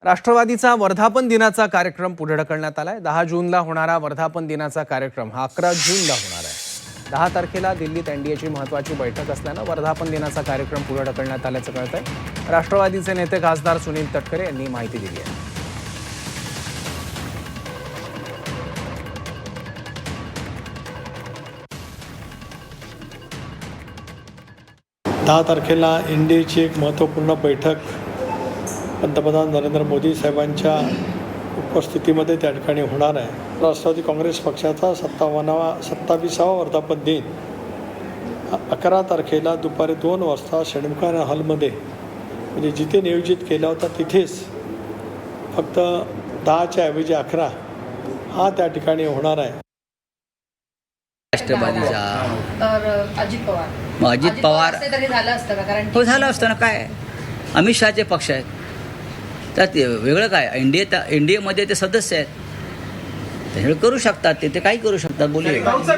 राष्ट्रवादीचा वर्धापन दिनाचा कार्यक्रम पुढे ढकलण्यात आलाय। 10 जूनला होणारा वर्धापन दिनाचा कार्यक्रम हा 11 जूनला होणार आहे। 10 तारखेला दिल्लीत एनडीएची महत्त्वाची बैठक असल्यानं वर्धापन दिनाचा कार्यक्रम पुढे ढकलण्यात आल्याचं कळतंय। राष्ट्रवादीचे नेते खासदार सुनील तटकरे यांनी माहिती दिली आहे। 10 तारखेला एनडीएची एक महत्त्वपूर्ण बैठक पंतप्रधान नरेंद्र मोदी साहेबांच्या उपस्थितीमध्ये त्या ठिकाणी होणार आहे। राष्ट्रवादी काँग्रेस पक्षाचा 27वा वर्धापन दिन 11 तारखेला दुपारी 2 वाजता षण्मुखानंद हॉलमध्ये म्हणजे जिथे नियोजित केला होता तिथेच फक्त 10च्या ऐवजी 11 हा त्या ठिकाणी होणार आहे। राष्ट्रवादीचा तर अजित पवार असते तरी झालं असतं का? कारण हो झालं असतं ना, काय अमित शहाचे पक्ष आहेत त्यात वेगळं काय, एनडीएमध्ये ते सदस्य आहेत, ते करू शकतात, ते काही करू शकतात, बोलूया।